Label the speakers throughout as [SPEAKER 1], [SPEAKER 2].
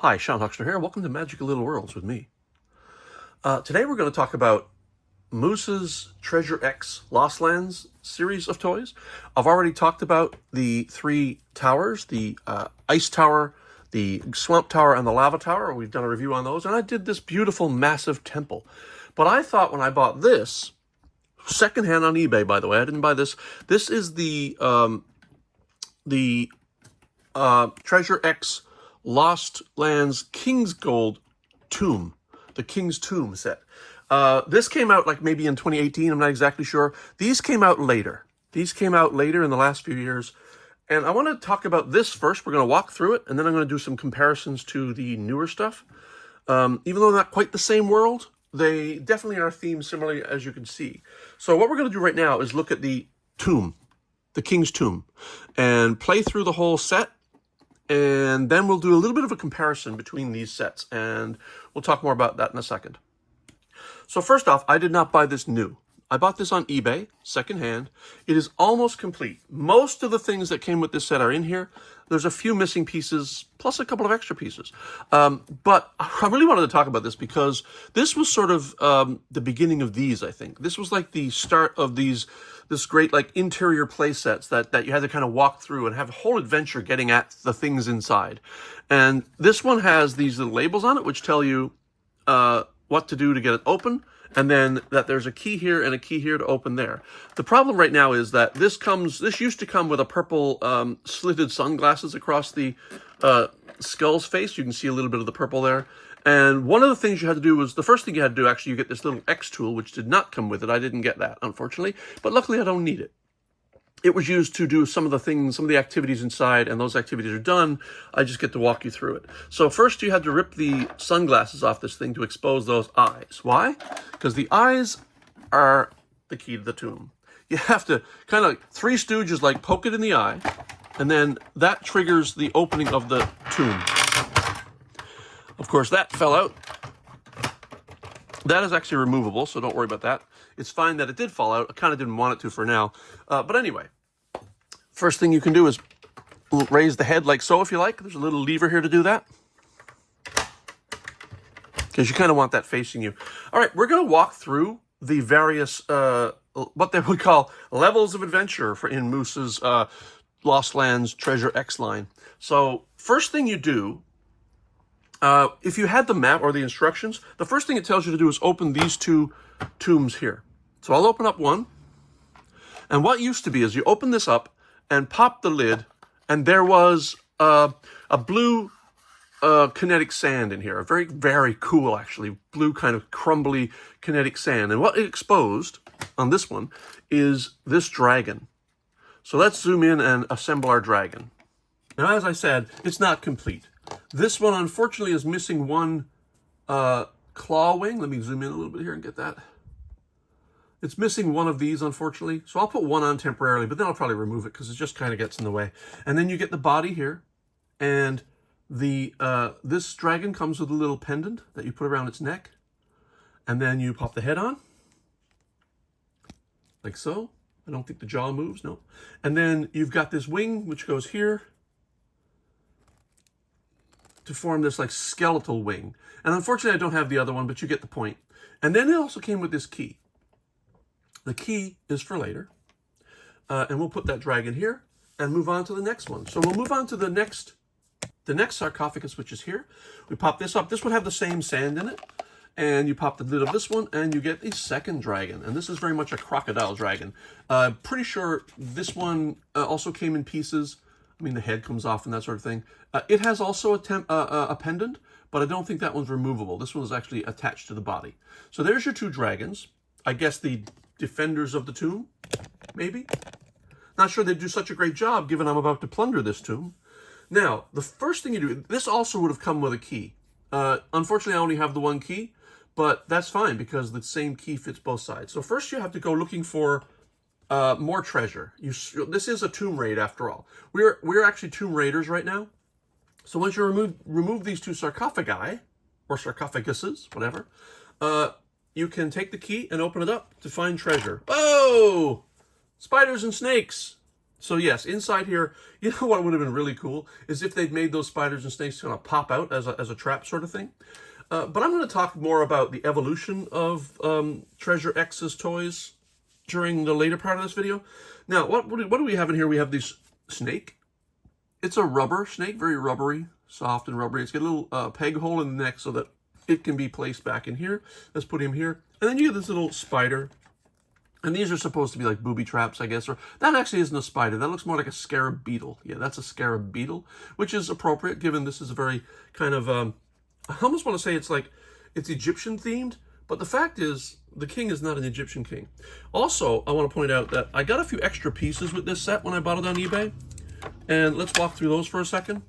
[SPEAKER 1] Hi, Sean Huxter here. Welcome to Magical Little Worlds with me. Today we're going to talk about Moose's Treasure X Lost Lands series of toys. I've already talked about the three towers, the Ice Tower, the Swamp Tower, and the Lava Tower. We've done a review on those, and I did this beautiful, massive temple. But I thought when I bought this, secondhand on eBay, by the way, I didn't buy this. This is the Treasure X Lost Lands King's Gold Tomb, the King's Tomb set. This came out like maybe in 2018, I'm not exactly sure. These came out later. These came out later in the last few years. And I want to talk about this first. We're going to walk through it, and then I'm going to do some comparisons to the newer stuff. Even though they're not quite the same world, they definitely are themed similarly, as you can see. So what we're going to do right now is look at the tomb, the King's Tomb, and play through the whole set. And then we'll do a little bit of a comparison between these sets, and we'll talk more about that in a second. So first off, I did not buy this new. I bought this on eBay, secondhand. It is almost complete. Most of the things that came with this set are in here. There's a few missing pieces, plus a couple of extra pieces. But I really wanted to talk about this because this was sort of the beginning of these, I think. This was like the start of this great like interior play sets that you had to kind of walk through and have a whole adventure getting at the things inside. And this one has these little labels on it which tell you what to do to get it open, and then that there's a key here and a key here to open there. The problem right now is that this used to come with a purple slitted sunglasses across the skull's face. You can see a little bit of the purple there. And one of the things you had to do was, the first thing you had to do, actually, you get this little X tool, which did not come with it. I didn't get that, unfortunately. But luckily, I don't need it. It was used to do some of the things, some of the activities inside, and those activities are done. I just get to walk you through it. So first, you had to rip the sunglasses off this thing to expose those eyes. Why? Because the eyes are the key to the tomb. You have to kind of, Three Stooges, like poke it in the eye, and then that triggers the opening of the tomb. Of course, that fell out. That is actually removable, so don't worry about that. It's fine that it did fall out. I kind of didn't want it to for now. But anyway, first thing you can do is raise the head like so, if you like. There's a little lever here to do that, because you kind of want that facing you. All right, we're going to walk through the various, what they would call levels of adventure in Moose's Lost Lands Treasure X line. So first thing you do, if you had the map or the instructions, the first thing it tells you to do is open these two tombs here. So I'll open up one. And what used to be is you open this up and pop the lid, and there was a blue kinetic sand in here. A very, very cool, actually, blue kind of crumbly kinetic sand. And what it exposed on this one is this dragon. So let's zoom in and assemble our dragon. Now, as I said, it's not complete. This one, unfortunately, is missing one claw wing. Let me zoom in a little bit here and get that. It's missing one of these, unfortunately. So I'll put one on temporarily, but then I'll probably remove it because it just kind of gets in the way. And then you get the body here. And this dragon comes with a little pendant that you put around its neck. And then you pop the head on. Like so. I don't think the jaw moves, no. And then you've got this wing, which goes here to form this like skeletal wing. And unfortunately, I don't have the other one, but you get the point. And then it also came with this key. The key is for later. And we'll put that dragon here and move on to the next one. So we'll move on to the next sarcophagus, which is here. We pop this up. This would have the same sand in it. And you pop the lid of this one, and you get a second dragon. And this is very much a crocodile dragon. Pretty sure this one also came in pieces. I mean, the head comes off and that sort of thing. It has also a pendant, but I don't think that one's removable. This one is actually attached to the body. So there's your two dragons. I guess the defenders of the tomb, maybe? Not sure they'd do such a great job, given I'm about to plunder this tomb. Now, the first thing you do, this also would have come with a key. Unfortunately, I only have the one key, but that's fine because the same key fits both sides. So first you have to go looking for more treasure. This is a tomb raid after all. We're actually tomb raiders right now. So once you remove these two sarcophagi, or sarcophaguses, whatever, you can take the key and open it up to find treasure. Oh! Spiders and snakes! So yes, inside here, you know what would have been really cool is if they'd made those spiders and snakes kind of pop out as a trap sort of thing. But I'm going to talk more about the evolution of Treasure X's toys during the later part of this video. Now, what do we have in here? We have this snake. It's a rubber snake, very rubbery, soft and rubbery. It's got a little peg hole in the neck so that it can be placed back in here. Let's put him here. And then you get this little spider. And these are supposed to be like booby traps, I guess. Or that actually isn't a spider. That looks more like a scarab beetle. Yeah, that's a scarab beetle, which is appropriate given this is a very kind of, I almost want to say it's Egyptian themed. But the fact is, the king is not an Egyptian king. Also, I want to point out that I got a few extra pieces with this set when I bought it on eBay. And let's walk through those for a second.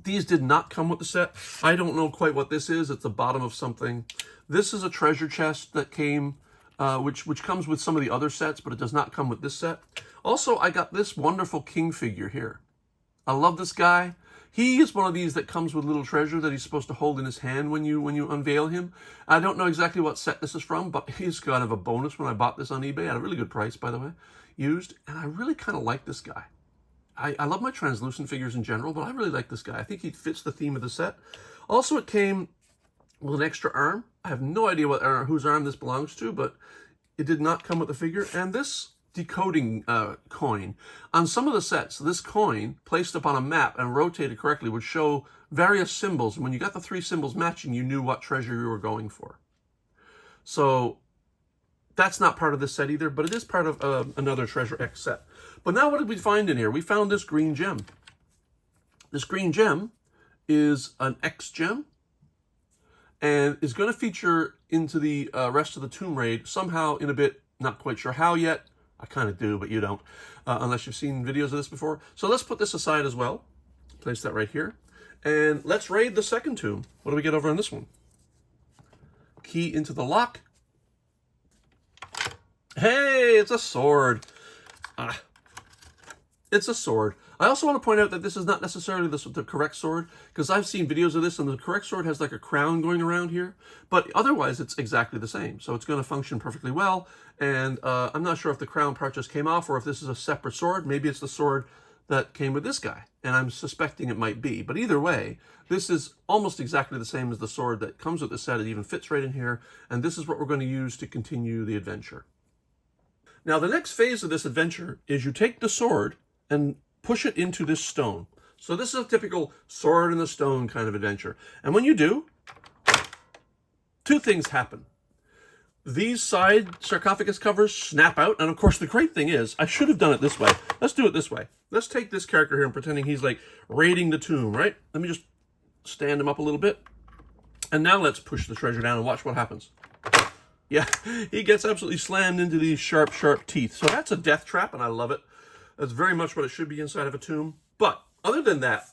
[SPEAKER 1] These did not come with the set. I don't know quite what this is. It's the bottom of something. This is a treasure chest that came, which comes with some of the other sets, but it does not come with this set. Also, I got this wonderful king figure here. I love this guy. He is one of these that comes with little treasure that he's supposed to hold in his hand when you unveil him. I don't know exactly what set this is from, but he's kind of a bonus when I bought this on eBay at a really good price, by the way, used. And I really kind of like this guy. I love my translucent figures in general, but I really like this guy. I think he fits the theme of the set. Also, it came with an extra arm. I have no idea whose arm this belongs to, but it did not come with the figure. And this decoding coin. On some of the sets, this coin, placed upon a map and rotated correctly, would show various symbols. And when you got the 3 symbols matching, you knew what treasure you were going for. So that's not part of this set either, but it is part of another Treasure X set. But now what did we find in here? We found this green gem. This green gem is an X gem and is going to feature into the rest of the Tomb Raid somehow in a bit. Not quite sure how yet. I kind of do, but you don't, unless you've seen videos of this before. So let's put this aside as well. Place that right here. And let's raid the second tomb. What do we get over on this one? Key into the lock. Hey, it's a sword. It's a sword. I also want to point out that this is not necessarily the correct sword, because I've seen videos of this and the correct sword has like a crown going around here, but otherwise it's exactly the same. So it's going to function perfectly well. And I'm not sure if the crown part just came off or if this is a separate sword. Maybe it's the sword that came with this guy, and I'm suspecting it might be. But either way, this is almost exactly the same as the sword that comes with the set. It even fits right in here. And this is what we're going to use to continue the adventure. Now, the next phase of this adventure is you take the sword and push it into this stone. So this is a typical sword in the stone kind of adventure. And when you do, 2 things happen. These side sarcophagus covers snap out. And of course, the great thing is, I should have done it this way. Let's do it this way. Let's take this character here and pretending he's like raiding the tomb, right? Let me just stand him up a little bit. And now let's push the treasure down and watch what happens. Yeah, he gets absolutely slammed into these sharp, sharp teeth. So that's a death trap, and I love it. That's very much what it should be inside of a tomb. But other than that,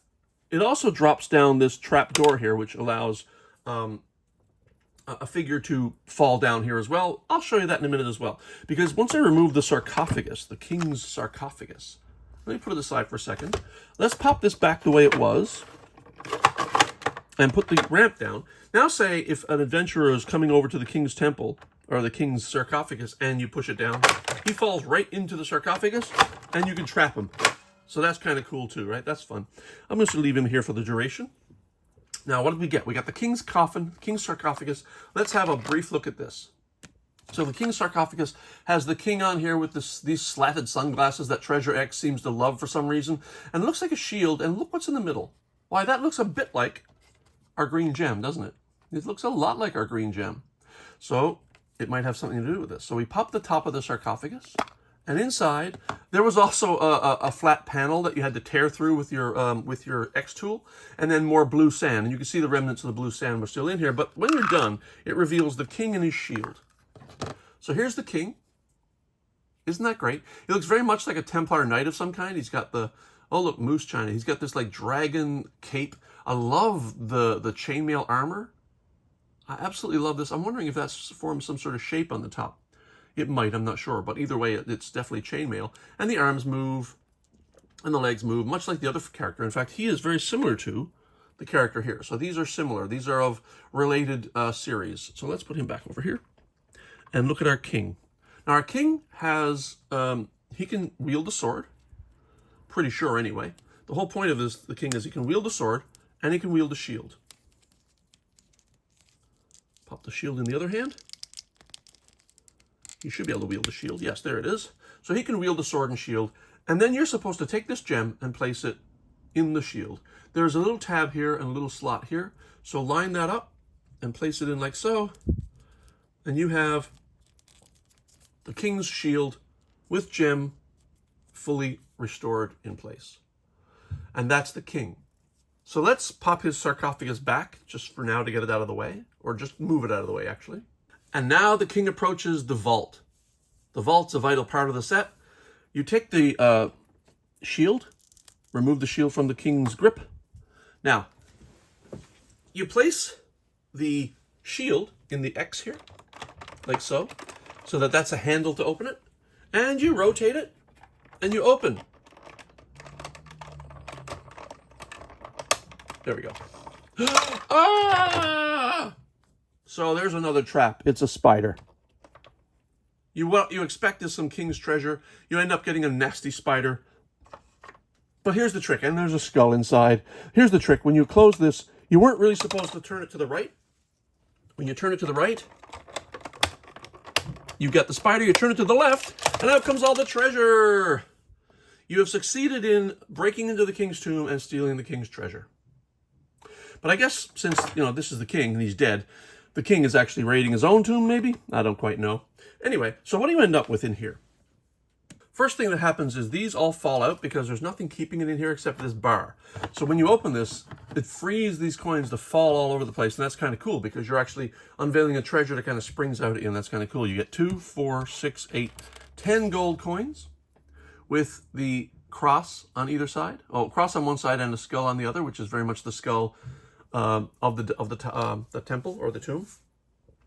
[SPEAKER 1] it also drops down this trap door here, which allows a figure to fall down here as well. I'll show you that in a minute as well. Because once I remove the sarcophagus, the king's sarcophagus, let me put it aside for a second. Let's pop this back the way it was and put the ramp down. Now say if an adventurer is coming over to the king's temple or the king's sarcophagus and you push it down, he falls right into the sarcophagus and you can trap him. So that's kind of cool too, right? That's fun. I'm just going to leave him here for the duration. Now, what did we get? We got the king's coffin, king's sarcophagus. Let's have a brief look at this. So the king's sarcophagus has the king on here with these slatted sunglasses that Treasure X seems to love for some reason. And it looks like a shield. And look what's in the middle. Why, that looks a bit like our green gem, doesn't it? It looks a lot like our green gem. So it might have something to do with this. So we pop the top of the sarcophagus. And inside, there was also a flat panel that you had to tear through with your X tool, and then more blue sand. And you can see the remnants of the blue sand were still in here. But when you're done, it reveals the king and his shield. So here's the king. Isn't that great? He looks very much like a Templar knight of some kind. He's got the, oh look, moose china. He's got this like dragon cape. I love the chainmail armor. I absolutely love this. I'm wondering if that's formed some sort of shape on the top. It might, I'm not sure, but either way, it's definitely chainmail. And the arms move, and the legs move, much like the other character. In fact, he is very similar to the character here. So these are similar. These are of related series. So let's put him back over here. And look at our king. Now, our king has, he can wield a sword. pretty sure anyway. The whole point of this, the king, is he can wield the sword and he can wield the shield. Pop the shield in the other hand. He should be able to wield the shield. Yes, there it is. So he can wield the sword and shield. And then you're supposed to take this gem and place it in the shield. There's a little tab here and a little slot here. So line that up and place it in like so. And you have the king's shield with gem fully restored in place. And that's the king. So let's pop his sarcophagus back just for now to get it out of the way, or just move it out of the way, actually. And now the king approaches the vault. The vault's a vital part of the set. You take the shield, remove the shield from the king's grip. Now, you place the shield in the X here, like so that that's a handle to open it. And you rotate it, and you open. There we go. Ah! So there's another trap. It's a spider. You expect there's some king's treasure. You end up getting a nasty spider. But here's the trick, and there's a skull inside. Here's the trick. When you close this, you weren't really supposed to turn it to the right. When you turn it to the right, you get the spider. You turn it to the left, and out comes all the treasure. You have succeeded in breaking into the king's tomb and stealing the king's treasure. But I guess since, this is the king and he's dead, the king is actually raiding his own tomb, maybe? I don't quite know. Anyway, so what do you end up with in here? First thing that happens is these all fall out because there's nothing keeping it in here except this bar. So when you open this, it frees these coins to fall all over the place, and that's kind of cool because you're actually unveiling a treasure that kind of springs out at you, and that's kind of cool. You get 2, 4, 6, 8, 10 gold coins with the cross on either side. Oh, cross on one side and a skull on the other, which is very much the skull of the temple or the tomb.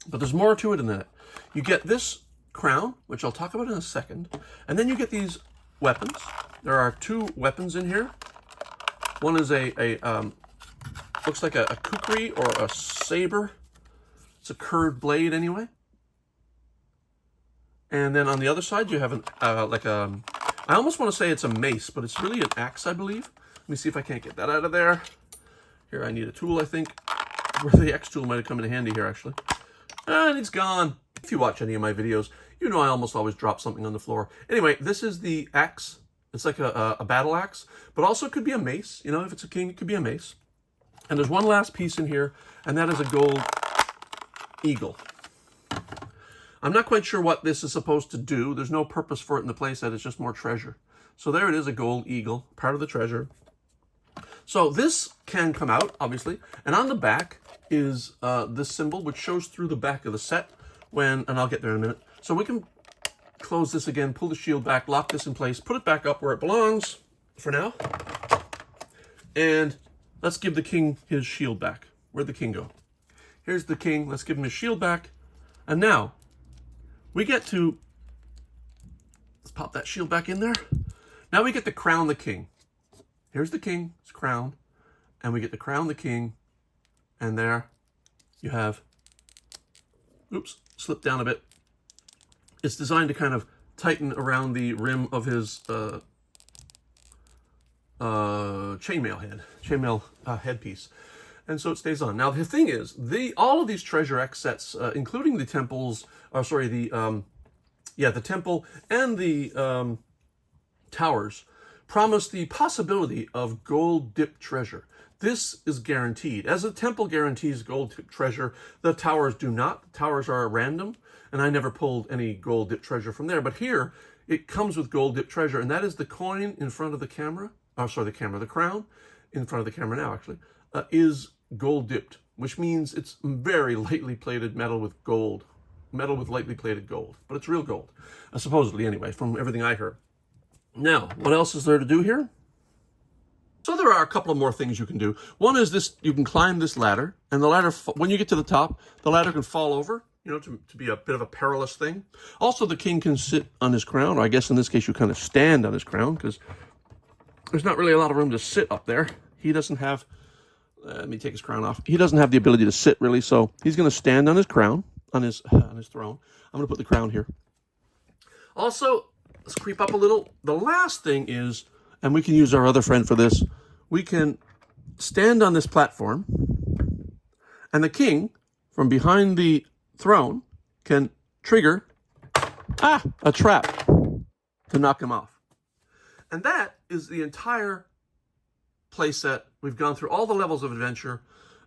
[SPEAKER 1] But there's more to it than that. You get this crown, which I'll talk about in a second, and then you get these weapons. There are 2 weapons in here. One is looks like a kukri or a saber. It's a curved blade anyway. And then on the other side you have I almost want to say it's a mace, but it's really an axe, I believe. Let me see if I can't get that out of there. Here, I need a tool, I think. Where the X tool might have come in handy here, actually. And it's gone. If you watch any of my videos, you know I almost always drop something on the floor. Anyway, this is the axe. It's like a battle axe, but also it could be a mace. If it's a king, it could be a mace. And there's one last piece in here, and that is a gold eagle. I'm not quite sure what this is supposed to do. There's no purpose for it in the playset. It's just more treasure. So there it is, a gold eagle, part of the treasure. So this can come out, obviously, and on the back is this symbol, which shows through the back of the set and I'll get there in a minute. So we can close this again, pull the shield back, lock this in place, put it back up where it belongs for now. And let's give the king his shield back. Where'd the king go? Here's the king. Let's give him his shield back. And now we get to, let's pop that shield back in there. Now we get to crown the king. Here's the king, his crown, and we get to crown the king, and there you have, oops, slipped down a bit. It's designed to kind of tighten around the rim of his chainmail headpiece, and so it stays on. Now the thing is, all of these Treasure X sets, including the temples, the temple and the towers, promise the possibility of gold-dipped treasure. This is guaranteed. As the temple guarantees gold-dipped treasure, the towers do not. The towers are random, and I never pulled any gold-dipped treasure from there. But here, it comes with gold-dipped treasure, and that is the coin in front of the camera. The crown in front of the camera now, actually, is gold-dipped, which means it's very lightly plated metal with gold. Metal with lightly plated gold. But it's real gold, supposedly anyway, from everything I heard. Now, what else is there to do here? So there are a couple of more things you can do. One is this: you can climb this ladder, and the ladder, when you get to the top, the ladder can fall over, to be a bit of a perilous thing. Also, the king can sit on his crown, or I guess in this case you kind of stand on his crown, because there's not really a lot of room to sit up there. He doesn't have, let me take his crown off. He doesn't have the ability to sit, really, so he's going to stand on his crown, on his throne. I'm going to put the crown here. Also, let's creep up a little. The last thing is and we can use our other friend for this, we can stand on this platform, and the king, from behind the throne, can trigger a trap to knock him off. And that is the entire playset. We've gone through all the levels of adventure.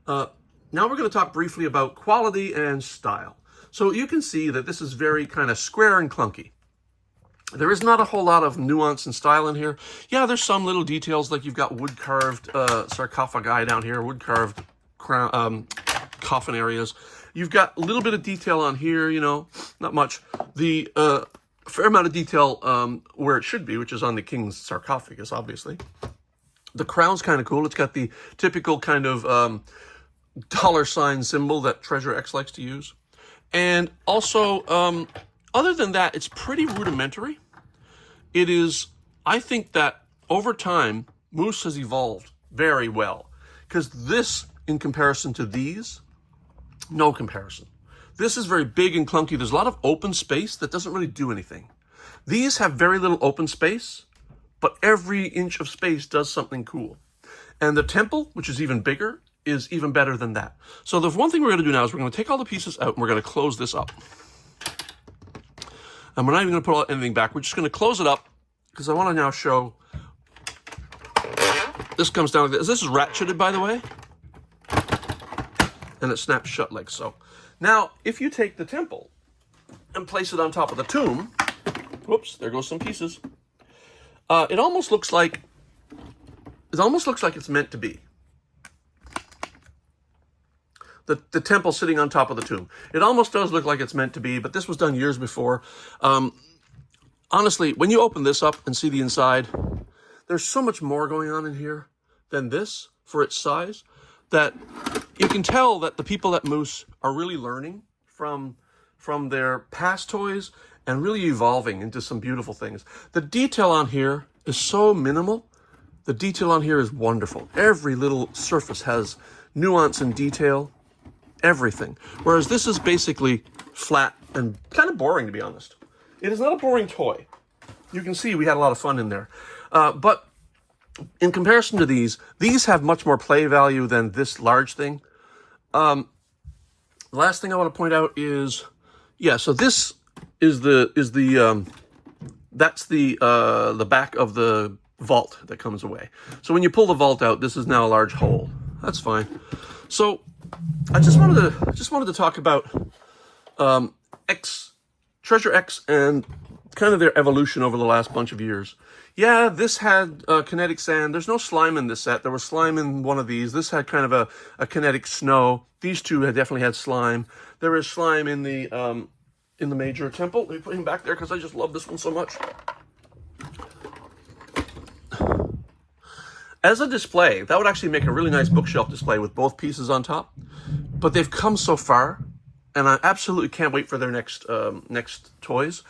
[SPEAKER 1] Now we're going to talk briefly about quality and style. So you can see that this is very kind of square and clunky. There is not a whole lot of nuance and style in here. Yeah, there's some little details, like you've got wood-carved sarcophagi down here, wood-carved coffin areas. You've got a little bit of detail on here, you know, not much. The fair amount of detail where it should be, which is on the king's sarcophagus, obviously. The crown's kind of cool. It's got the typical kind of dollar sign symbol that Treasure X likes to use. And also, other than that, it's pretty rudimentary. It is, I think that over time, Moose has evolved very well. Because this, in comparison to these, no comparison. This is very big and clunky. There's a lot of open space that doesn't really do anything. These have very little open space, but every inch of space does something cool. And the temple, which is even bigger, is even better than that. So the one thing we're going to do now is we're going to take all the pieces out and we're going to close this up. And we're not even going to put anything back. We're just going to close it up because I want to now show. This comes down like this. This is ratcheted, by the way. And it snaps shut like so. Now, if you take the temple and place it on top of the tomb, whoops, there goes some pieces. It almost looks like it's meant to be. The temple sitting on top of the tomb. It almost does look like it's meant to be, but this was done years before. Honestly, when you open this up and see the inside, there's so much more going on in here than this for its size that you can tell that the people at Moose are really learning from their past toys and really evolving into some beautiful things. The detail on here is so minimal. The detail on here is wonderful. Every little surface has nuance and detail. Everything. Whereas this is basically flat and kind of boring, to be honest. It is not a boring toy. You can see we had a lot of fun in there. But in comparison to these have much more play value than this large thing. The last thing I want to point out is, yeah, so this is that's the back of the vault that comes away. So when you pull the vault out, this is now a large hole. That's fine. So I just wanted to talk about Treasure X and kind of their evolution over the last bunch of years. Yeah, this had kinetic sand. There's no slime in this set. There was slime in one of these. This had kind of a kinetic snow. These two had definitely had slime. There is slime in the major temple. Let me put him back there because I just love this one so much. As a display, that would actually make a really nice bookshelf display with both pieces on top. But they've come so far, and I absolutely can't wait for their next toys.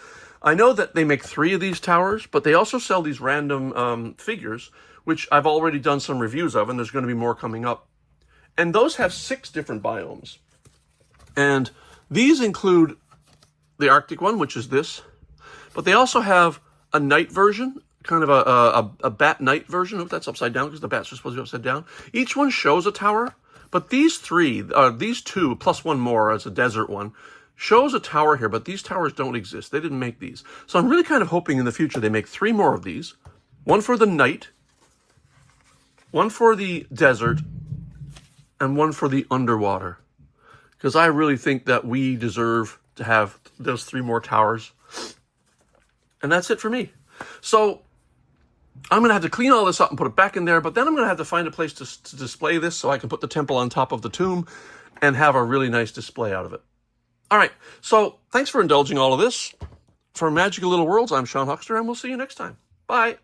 [SPEAKER 1] I know that they make 3 of these towers, but they also sell these random figures, which I've already done some reviews of, and there's going to be more coming up. And those have 6 different biomes. And these include the Arctic one, which is this. But they also have a night version, kind of a bat night version. Oh, that's upside down because the bats are supposed to be upside down. Each one shows a tower, but these 2 plus one more as a desert one shows a tower here, but these towers don't exist. They didn't make these. So I'm really kind of hoping in the future they make 3 more of these. One for the night, one for the desert, and one for the underwater. Because I really think that we deserve to have those 3 more towers. And that's it for me. So I'm going to have to clean all this up and put it back in there, but then I'm going to have to find a place to display this so I can put the temple on top of the tomb and have a really nice display out of it. All right, so thanks for indulging all of this. For Magical Little Worlds, I'm Sean Huckster, and we'll see you next time. Bye.